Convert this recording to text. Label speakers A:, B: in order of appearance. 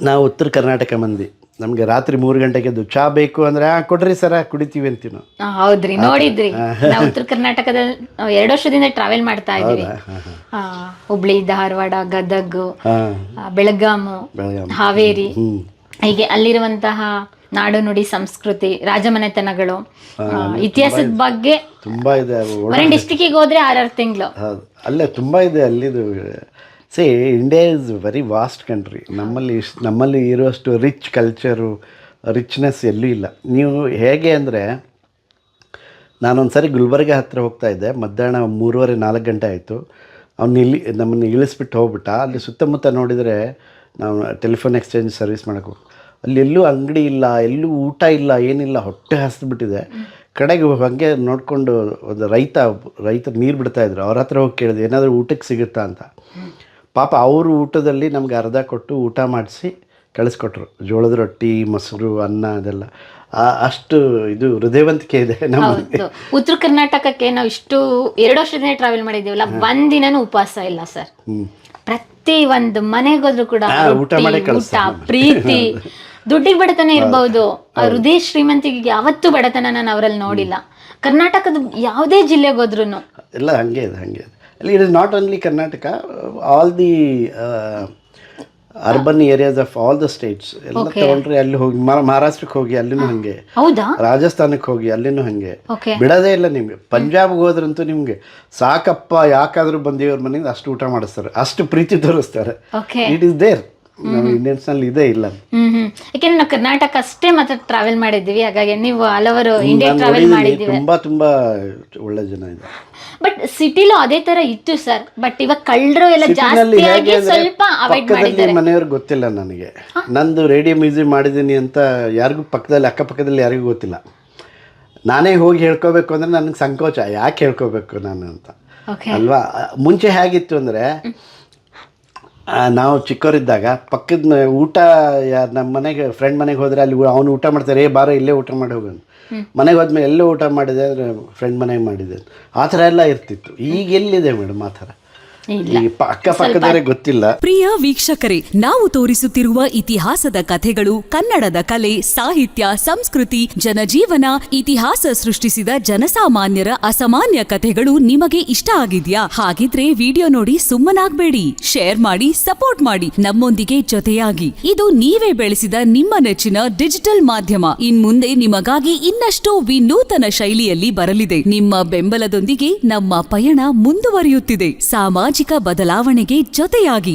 A: ನಾವು ಉತ್ತರ ಕರ್ನಾಟಕ ಮಂದಿ, ನಮಗೆ ರಾತ್ರಿ 3 ಗಂಟೆಗೆ ಎದ್ದು ಚಹಾ ಬೇಕು ಅಂದರೆ ಕೊಡ್ರಿ ಸರ ಕುಡಿತೀವಿ ಅಂತೀವಿ ನಾವು.
B: ಹೌದ್ರಿ, ನೋಡಿದ್ರಿ ನಾವು ಉತ್ತರ ಕರ್ನಾಟಕದಲ್ಲಿ 2 ವರ್ಷದಿಂದ ಟ್ರಾವೆಲ್ ಮಾಡ್ತಾ ಇದೀವಿ. ಹುಬ್ಳಿ, ಧಾರವಾಡ, ಗದಗ್, ಬೆಳಗಾಮು, ಹಾವೇರಿ, ಹೀಗೆ ಅಲ್ಲಿರುವಂತಹ ನಾಡು ನುಡಿ ಸಂಸ್ಕೃತಿ, ರಾಜಮನೆತನಗಳು, ಇತಿಹಾಸದ ಬಗ್ಗೆ
A: ತುಂಬಾ ಇದೆ.
B: ಒಂದೊಂದು ಡಿಸ್ಟಿಕ್ಕಿಗೆ ಹೋದ್ರೆ 6 ತಿಂಗಳು.
A: ಹೌದು, ಅಲ್ಲೇ ತುಂಬ ಇದೆ ಅಲ್ಲಿದು. Say India is very vast country. ನಮ್ಮಲ್ಲಿ ಇರುವಷ್ಟು ರಿಚ್ ಕಲ್ಚರು, ರಿಚ್ನೆಸ್ ಎಲ್ಲೂ ಇಲ್ಲ. ನೀವು ಹೇಗೆ ಅಂದರೆ, ನಾನೊಂದು ಸರಿ ಗುಲ್ಬರ್ಗ ಹತ್ತಿರ ಹೋಗ್ತಾ ಇದ್ದೆ, ಮಧ್ಯಾಹ್ನ 3:30-4 ಗಂಟೆ ಆಯಿತು. ನಮ್ಮನ್ನು ಇಳಿಸ್ಬಿಟ್ಟು ಹೋಗ್ಬಿಟ್ಟ. ಅಲ್ಲಿ ಸುತ್ತಮುತ್ತ ನೋಡಿದರೆ, ನಾವು ಟೆಲಿಫೋನ್ ಎಕ್ಸ್ಚೇಂಜ್ ಸರ್ವಿಸ್ ಮಾಡೋಕ್ಕೆ ಅಲ್ಲಿ ಎಲ್ಲೂ ಅಂಗಡಿ ಇಲ್ಲ, ಎಲ್ಲೂ ಊಟ ಇಲ್ಲ, ಏನಿಲ್ಲ. ಹೊಟ್ಟೆ ಹಸಿದ್ಬಿಟ್ಟಿದೆ. ಕಡೆಗೆ ಹಾಗೆ ನೋಡಿಕೊಂಡು ಒಂದು ರೈತರು ನೀರು ಬಿಡ್ತಾಯಿದ್ರು. ಅವ್ರ ಹತ್ರ ಹೋಗಿ ಕೇಳಿದೆ, ಏನಾದರೂ ಊಟಕ್ಕೆ ಸಿಗುತ್ತಾ ಅಂತ. ಪಾಪ ಅವ್ರ ಊಟದಲ್ಲಿ ನಮ್ಗೆ ಅರ್ಧ ಕೊಟ್ಟು ಊಟ ಮಾಡಿಸಿ ಕಳಿಸ್ಕೊಟ್ರು. ಜೋಳದ ರೊಟ್ಟಿ, ಮೊಸರು, ಅನ್ನ, ಅದೆಲ್ಲ. ಅಷ್ಟು ಇದು ಹೃದಯವಂತಿಕೆ ಇದೆ ನಮ್ಮಲ್ಲಿ.
B: ಉತ್ತರ ಕರ್ನಾಟಕಕ್ಕೆ ನಾವು ಇಷ್ಟು 2 ವರ್ಷದಿಂದ ಟ್ರಾವೆಲ್ ಮಾಡಿದ್ದೀವಲ್ಲ, ಒಂದಿನನೂ ಉಪವಾಸ ಇಲ್ಲ ಸರ್. ಪ್ರತಿ ಒಂದು ಮನೆಗೋದ್ರು ಕೂಡ ಊಟ, ಪ್ರೀತಿ, ದುಡ್ಡಿಗೆ ಬಡತನ ಇರಬಹುದು, ಹೃದಯ ಶ್ರೀಮಂತಿಗೆ ಯಾವತ್ತೂ ಬಡತನ ನಾನು ಅವರಲ್ಲಿ ನೋಡಿಲ್ಲ. ಕರ್ನಾಟಕದ ಯಾವುದೇ ಜಿಲ್ಲೆಗೆ ಹೋದ್ರು
A: ಎಲ್ಲ ಹಂಗೆ ಇದೆ. ಅಲ್ಲಿ it is not only Karnataka, all the urban areas of all the States ಎಲ್ಲ ತಗೊಂಡ್ರೆ ಅಲ್ಲಿ ಹೋಗಿ, ಮಹಾರಾಷ್ಟ್ರಕ್ಕೆ ಹೋಗಿ ಅಲ್ಲಿನೂ ಹಂಗೆ, ರಾಜಸ್ಥಾನಕ್ಕೆ ಹೋಗಿ ಅಲ್ಲಿನೂ ಹಂಗೆ, ಬಿಡೋದೇ ಇಲ್ಲ ನಿಮಗೆ. ಪಂಜಾಬ್ಗೆ ಹೋದ್ರಂತೂ ನಿಮಗೆ ಸಾಕಪ್ಪ, ಯಾಕಾದ್ರೂ ಬಂದಿವ್ರ ಮನೆಯಿಂದ ಅಷ್ಟು ಊಟ ಮಾಡಿಸ್ತಾರೆ, ಅಷ್ಟು ಪ್ರೀತಿ ತೋರಿಸ್ತಾರೆ. It is there. ನಾವು ಇಂಡಿಯನ್ಸ್ನಲ್ಲಿ ಇದೇ ಇಲ್ಲ.
B: ಯಾಕೆಂದ್ರೆ ನಾವು ಕರ್ನಾಟಕ ಅಷ್ಟೇ ಮಾತ್ರ ಟ್ರಾವೆಲ್ ಮಾಡಿದ್ದೀವಿ, ಹಾಗಾಗಿ ನೀವು ಹಲವರು ಇಂಡಿಯಾ ಟ್ರಾವೆಲ್ ಮಾಡಿದ್ದೀವಿ.
A: ತುಂಬಾ ಒಳ್ಳೆ ಜನ ಇದೆ.
B: ಬಟ್ ಸಿಟಿಲೂ ಅದೇ ತರ ಇತ್ತು ಸರ್. ಬಟ್ ಇವಾಗ ಕಳ್ಳರು ಎಲ್ಲ ಜಾಸ್ತಿ ಆಗಿ ಸ್ವಲ್ಪ ಅವಾಯ್ಡ್ ಮಾಡಿದ್ದಾರೆ.
A: ಮನೆಯವ್ರಿಗೆ ಗೊತ್ತಿಲ್ಲ ನನಗೆ, ನಂದು ರೇಡಿಯೋ ಮ್ಯೂಸಿಕ್ ಮಾಡಿದ್ದೀನಿ ಅಂತ ಯಾರಿಗೂ ಅಕ್ಕಪಕ್ಕದಲ್ಲಿ ಯಾರಿಗೂ ಗೊತ್ತಿಲ್ಲ. ನಾನೇ ಹೋಗಿ ಹೇಳ್ಕೋಬೇಕು ಅಂದರೆ ನನಗೆ ಸಂಕೋಚ, ಯಾಕೆ ಹೇಳ್ಕೋಬೇಕು ನಾನು ಅಂತ ಅಲ್ವಾ. ಮುಂಚೆ ಹೇಗಿತ್ತು ಅಂದರೆ, ನಾವು ಚಿಕ್ಕವರಿದ್ದಾಗ ಪಕ್ಕದ ಊಟ ನಮ್ಮ ಮನೆಗೆ ಫ್ರೆಂಡ್ ಮನೆಗೆ ಹೋದರೆ ಅಲ್ಲಿ ಅವನು ಊಟ ಮಾಡ್ತಾರೆ, ಬಾರೋ ಇಲ್ಲೇ ಊಟ ಮಾಡಿ ಹೋಗೋದು. ಮನೆಗೆ ಹೋದ್ಮೇಲೆ ಎಲ್ಲೋ ಊಟ ಮಾಡಿದೆ ಅಂದರೆ ಫ್ರೆಂಡ್ ಮನೆಗೆ ಮಾಡಿದೆ, ಆ ಥರ ಎಲ್ಲ ಇರ್ತಿತ್ತು. ಈಗ ಎಲ್ಲಿದೆ ಮೇಡಮ್ ಆ ಥರ? ಅಕ್ಕಪಕ್ಕದವರೇ ಗೊತ್ತಿಲ್ಲ.
C: ಪ್ರಿಯ ವೀಕ್ಷಕರೇ, ನಾವು ತೋರಿಸುತ್ತಿರುವ ಇತಿಹಾಸದ ಕಥೆಗಳು ಕನ್ನಡದ ಕಲೆ, ಸಾಹಿತ್ಯ, ಸಂಸ್ಕೃತಿ, ಜನಜೀವನ, ಇತಿಹಾಸ ಸೃಷ್ಟಿಸಿದ ಜನಸಾಮಾನ್ಯರ ಅಸಾಮಾನ್ಯ ಕಥೆಗಳು ನಿಮಗೆ ಇಷ್ಟ ಆಗಿದ್ಯಾ? ಹಾಗಿದ್ರೆ ವಿಡಿಯೋ ನೋಡಿ ಸುಮ್ಮನಾಗ್ಬೇಡಿ, ಶೇರ್ ಮಾಡಿ, ಸಪೋರ್ಟ್ ಮಾಡಿ, ನಮ್ಮೊಂದಿಗೆ ಜೊತೆಯಾಗಿ. ಇದು ನೀವೇ ಬೆಳೆಸಿದ ನಿಮ್ಮ ನೆಚ್ಚಿನ ಡಿಜಿಟಲ್ ಮಾಧ್ಯಮ. ಇನ್ಮುಂದೆ ನಿಮಗಾಗಿ ಇನ್ನಷ್ಟು ವಿನೂತನ ಶೈಲಿಯಲ್ಲಿ ಬರಲಿದೆ. ನಿಮ್ಮ ಬೆಂಬಲದೊಂದಿಗೆ ನಮ್ಮ ಪಯಣ ಮುಂದುವರಿಯುತ್ತಿದೆ. ಸಾಮಾಜಿಕ ಬದಲಾವಣೆಗೆ ಜೊತೆಯಾಗಿ